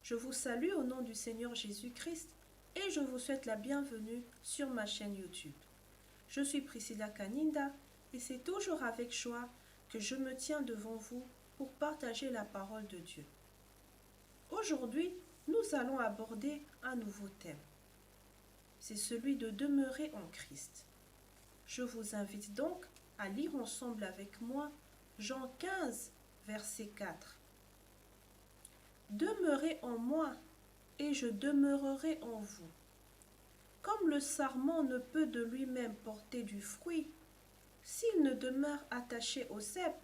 Je vous salue au nom du Seigneur Jésus-Christ et je vous souhaite la bienvenue sur ma chaîne YouTube. Je suis Priscilla Kaninda et c'est toujours avec joie que je me tiens devant vous pour partager la parole de Dieu. Aujourd'hui, nous allons aborder un nouveau thème. C'est celui de demeurer en Christ. Je vous invite donc à lire ensemble avec moi Jean 15, verset 4. Demeurez en moi, et je demeurerai en vous. Comme le sarment ne peut de lui-même porter du fruit, s'il ne demeure attaché au cep,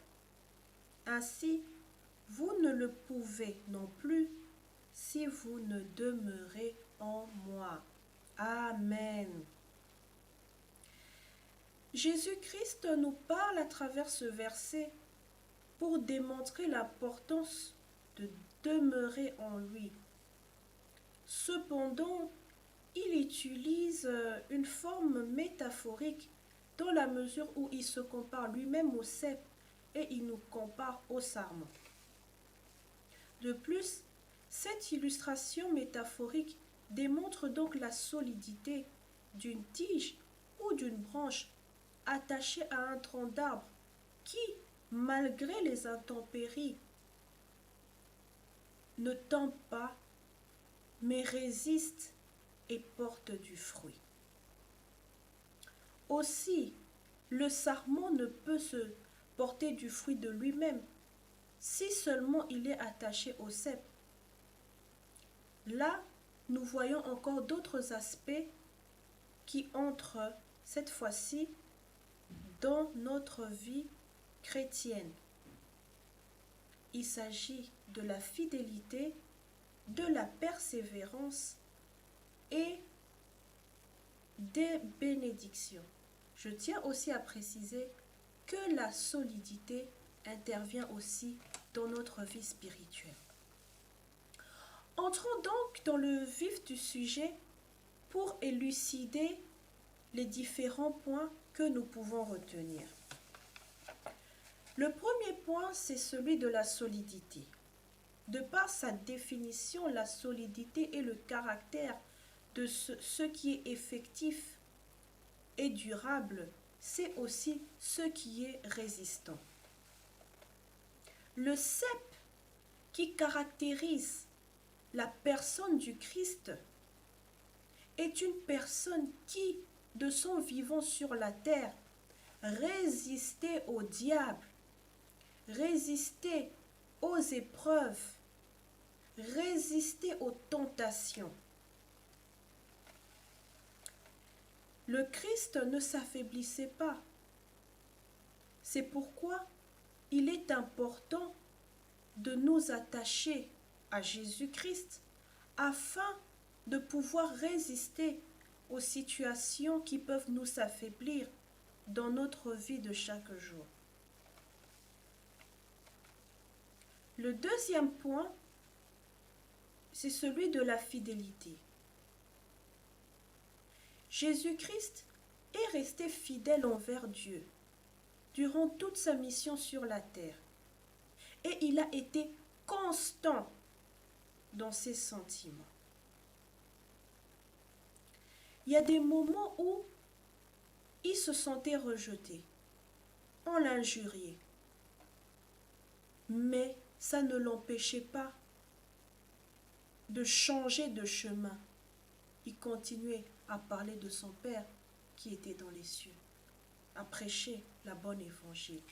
ainsi vous ne le pouvez non plus si vous ne demeurez en moi. Amen. Jésus-Christ nous parle à travers ce verset pour démontrer l'importance de demeurer en lui. Cependant, il utilise une forme métaphorique dans la mesure où il se compare lui-même au cep et il nous compare au sarment. De plus, cette illustration métaphorique démontre donc la solidité d'une tige ou d'une branche attachée à un tronc d'arbre qui, malgré les intempéries, ne tombe pas, mais résiste et porte du fruit. Aussi, le sarment ne peut se porter du fruit de lui-même, si seulement il est attaché au cep. Là, nous voyons encore d'autres aspects qui entrent cette fois-ci dans notre vie chrétienne. Il s'agit de la fidélité, de la persévérance et des bénédictions. Je tiens aussi à préciser que la solidité intervient aussi dans notre vie spirituelle. Entrons donc dans le vif du sujet pour élucider les différents points que nous pouvons retenir. Le premier point, c'est celui de la solidité. De par sa définition, la solidité est le caractère de ce qui est effectif et durable, c'est aussi ce qui est résistant. Le cep qui caractérise la personne du Christ est une personne qui, de son vivant sur la terre, résistait au diable, résistait aux épreuves, résistait aux tentations. Le Christ ne s'affaiblissait pas. C'est pourquoi il est important de nous attacher à Jésus-Christ afin de pouvoir résister aux situations qui peuvent nous affaiblir dans notre vie de chaque jour. Le deuxième point, c'est celui de la fidélité. Jésus-Christ est resté fidèle envers Dieu durant toute sa mission sur la terre et il a été constant dans ses sentiments. Il y a des moments où il se sentait rejeté, on l'injuriait, mais ça ne l'empêchait pas de changer de chemin. Il continuait à parler de son Père qui était dans les cieux, à prêcher la bonne évangile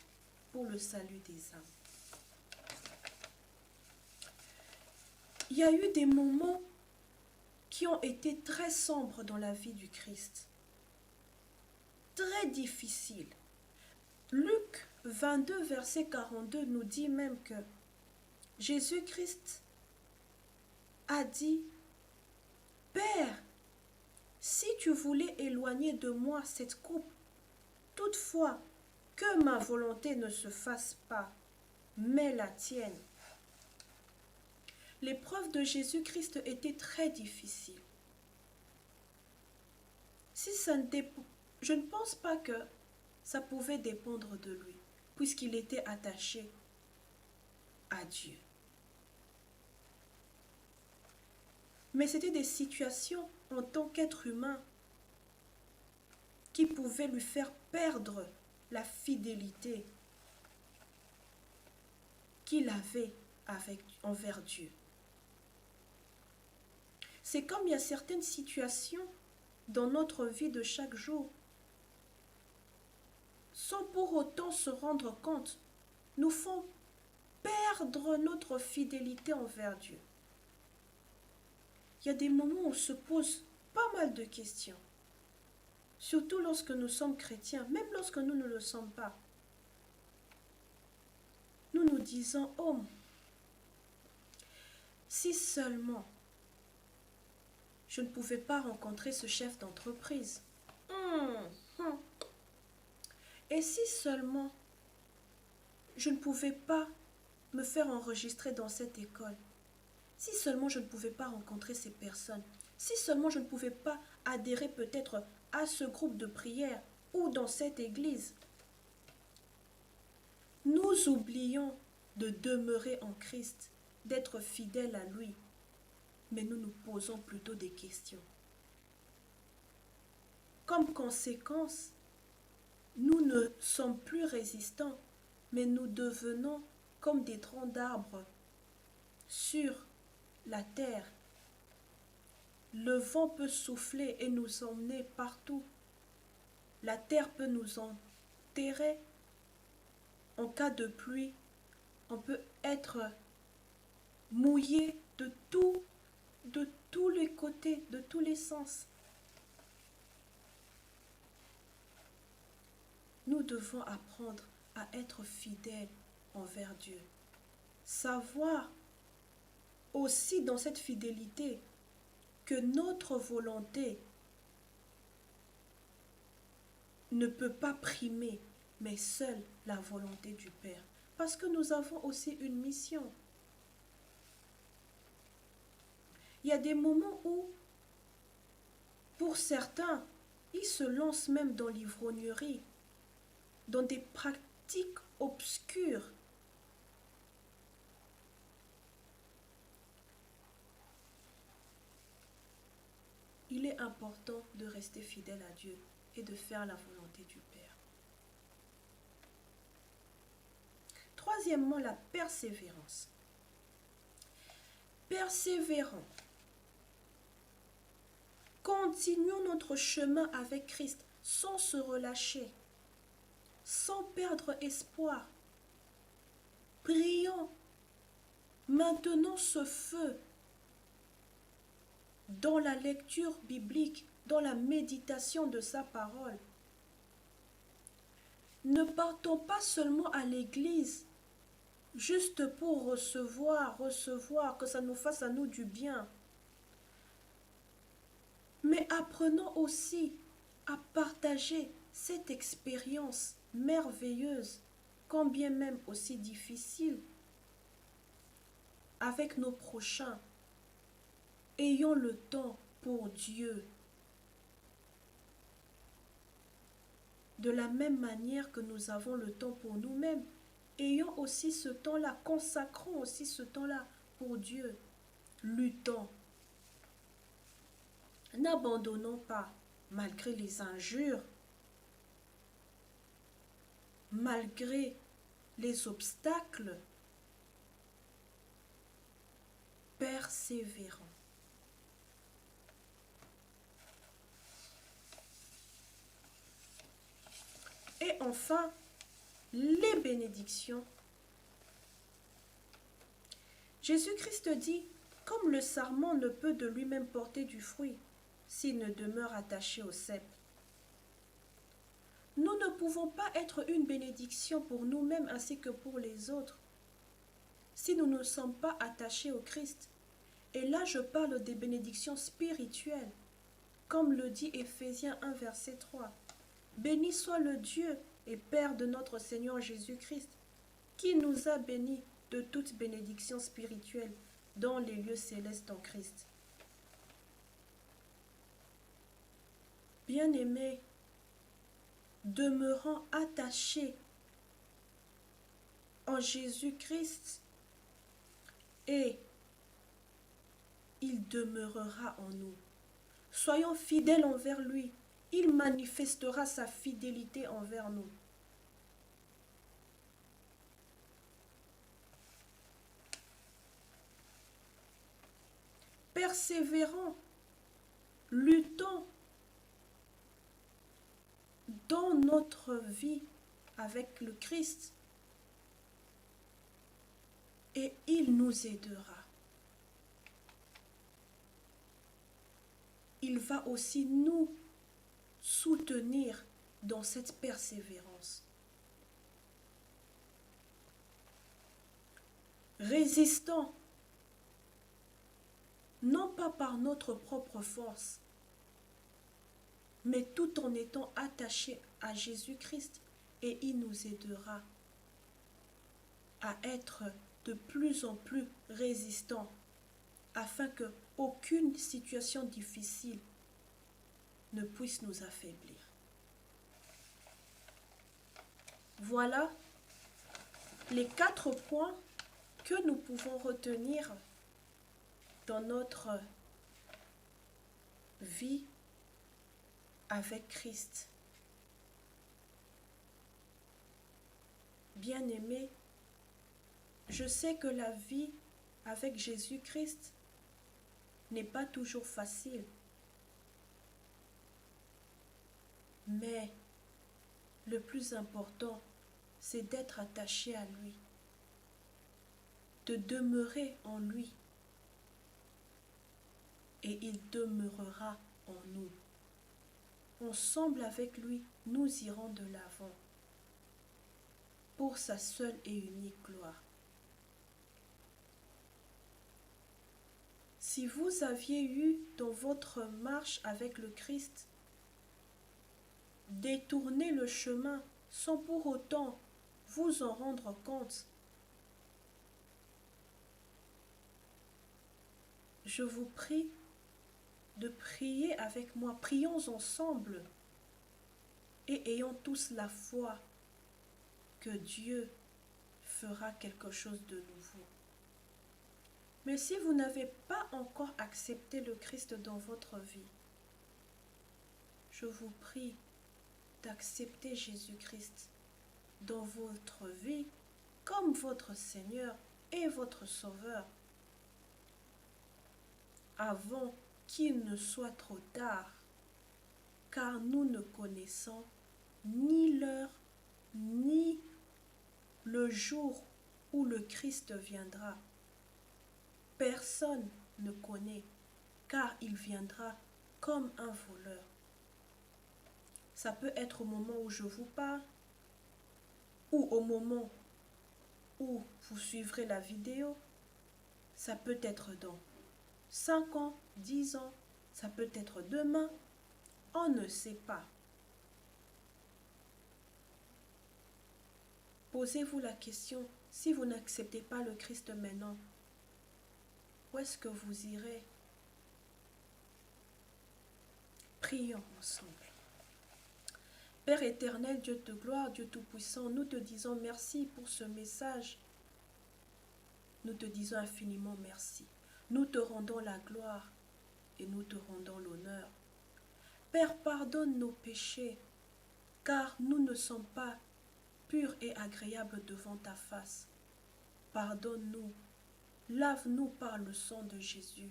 pour le salut des âmes. Il y a eu des moments qui ont été très sombres dans la vie du Christ, très difficiles. Luc 22, verset 42 nous dit même que Jésus-Christ a dit « Père, si tu voulais éloigner de moi cette coupe, toutefois que ma volonté ne se fasse pas, mais la tienne. » L'épreuve de Jésus-Christ était très difficile. Je ne pense pas que ça pouvait dépendre de lui, puisqu'il était attaché à Dieu. Mais c'était des situations en tant qu'être humain qui pouvaient lui faire perdre la fidélité qu'il avait envers Dieu. C'est comme il y a certaines situations dans notre vie de chaque jour, sans pour autant se rendre compte, nous font perdre notre fidélité envers Dieu. Il y a des moments où on se pose pas mal de questions, surtout lorsque nous sommes chrétiens, même lorsque nous ne le sommes pas. Nous nous disons, oh, si seulement je ne pouvais pas rencontrer ce chef d'entreprise. Et si seulement je ne pouvais pas me faire enregistrer dans cette école. Si seulement je ne pouvais pas rencontrer ces personnes. Si seulement je ne pouvais pas adhérer peut-être à ce groupe de prière ou dans cette église. Nous oublions de demeurer en Christ, d'être fidèles à lui. Mais nous nous posons plutôt des questions. Comme conséquence, nous ne sommes plus résistants, mais nous devenons comme des troncs d'arbres sur la terre. Le vent peut souffler et nous emmener partout. La terre peut nous enterrer. En cas de pluie, on peut être mouillé de tous les côtés, de tous les sens. Nous devons apprendre à être fidèles envers Dieu. Savoir aussi dans cette fidélité que notre volonté ne peut pas primer, mais seule la volonté du Père. Parce que nous avons aussi une mission. Il y a des moments où, pour certains, ils se lancent même dans l'ivrognerie, dans des pratiques obscures. Il est important de rester fidèle à Dieu et de faire la volonté du Père. Troisièmement, la persévérance. Persévérons. Continuons notre chemin avec Christ sans se relâcher, sans perdre espoir. Prions. Maintenons ce feu dans la lecture biblique, dans la méditation de sa parole. Ne partons pas seulement à l'église juste pour recevoir, que ça nous fasse à nous du bien. Mais apprenons aussi à partager cette expérience merveilleuse, quand bien même aussi difficile, avec nos prochains. Ayons le temps pour Dieu. De la même manière que nous avons le temps pour nous-mêmes, ayons aussi ce temps-là, consacrons aussi ce temps-là pour Dieu. Luttons. N'abandonnons pas, malgré les injures, malgré les obstacles. Persévérons. Et enfin, les bénédictions. Jésus-Christ dit, comme le sarment ne peut de lui-même porter du fruit s'il ne demeure attaché au cep. Nous ne pouvons pas être une bénédiction pour nous-mêmes ainsi que pour les autres si nous ne sommes pas attachés au Christ. Et là, je parle des bénédictions spirituelles, comme le dit Éphésiens 1, verset 3. Béni soit le Dieu et Père de notre Seigneur Jésus-Christ, qui nous a bénis de toute bénédiction spirituelle dans les lieux célestes en Christ. Bien-aimés, demeurant attachés en Jésus-Christ et il demeurera en nous. Soyons fidèles envers lui. Il manifestera sa fidélité envers nous. Persévérons, luttons dans notre vie avec le Christ et il nous aidera. Il va aussi nous soutenir dans cette persévérance. Résistons, non pas par notre propre force, mais tout en étant attachés à Jésus-Christ, et il nous aidera à être de plus en plus résistants afin que aucune situation difficile ne puisse nous affaiblir. Voilà les 4 points que nous pouvons retenir dans notre vie avec Christ. Bien-aimés, je sais que la vie avec Jésus-Christ n'est pas toujours facile, mais le plus important, c'est d'être attaché à lui, de demeurer en lui, et il demeurera en nous. Ensemble avec lui, nous irons de l'avant pour sa seule et unique gloire. Si vous aviez eu dans votre marche avec le Christ détourné le chemin sans pour autant vous en rendre compte, je vous prie de prier avec moi. Prions ensemble et ayons tous la foi que Dieu fera quelque chose de nouveau. Mais si vous n'avez pas encore accepté le Christ dans votre vie, je vous prie d'accepter Jésus-Christ dans votre vie comme votre Seigneur et votre Sauveur, avant qu'il ne soit trop tard, car nous ne connaissons ni l'heure, ni le jour où le Christ viendra. Personne ne connaît, car il viendra comme un voleur. Ça peut être au moment où je vous parle, ou au moment où vous suivrez la vidéo. Ça peut être dans 5 ans, 10 ans, ça peut être demain, on ne sait pas. Posez-vous la question, si vous n'acceptez pas le Christ maintenant, où est-ce que vous irez? Prions ensemble. Père éternel, Dieu de gloire, Dieu tout-puissant, nous te disons merci pour ce message. Nous te disons infiniment merci. Nous te rendons la gloire et nous te rendons l'honneur. Père, pardonne nos péchés, car nous ne sommes pas purs et agréables devant ta face. Pardonne-nous, lave-nous par le sang de Jésus.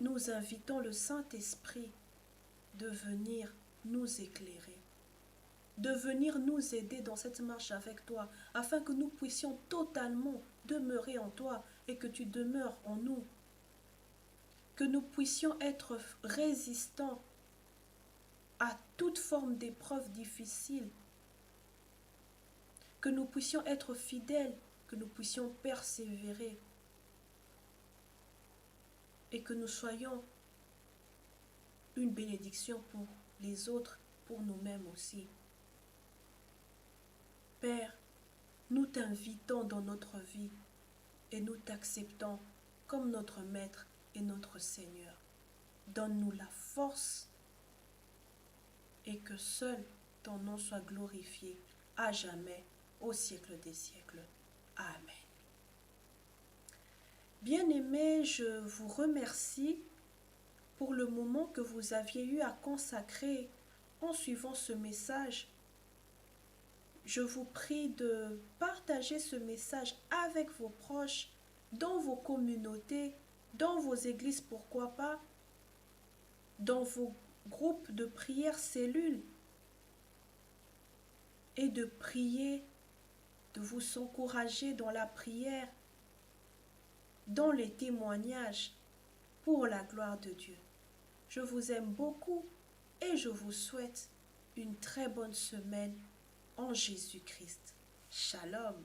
Nous invitons le Saint-Esprit de venir nous éclairer, de venir nous aider dans cette marche avec toi, afin que nous puissions totalement demeurer en toi et que tu demeures en nous, que nous puissions être résistants à toute forme d'épreuve difficile, que nous puissions être fidèles, que nous puissions persévérer et que nous soyons une bénédiction pour les autres, pour nous-mêmes aussi. Père, nous t'invitons dans notre vie et nous t'acceptons comme notre Maître et notre Seigneur. Donne-nous la force et que seul ton nom soit glorifié à jamais, au siècle des siècles. Amen. Bien-aimés, je vous remercie pour le moment que vous aviez eu à consacrer en suivant ce message. Je vous prie de partager ce message avec vos proches, dans vos communautés, dans vos églises, pourquoi pas, dans vos groupes de prière, cellules, et de prier, de vous encourager dans la prière, dans les témoignages, pour la gloire de Dieu. Je vous aime beaucoup et je vous souhaite une très bonne semaine en Jésus-Christ. Shalom.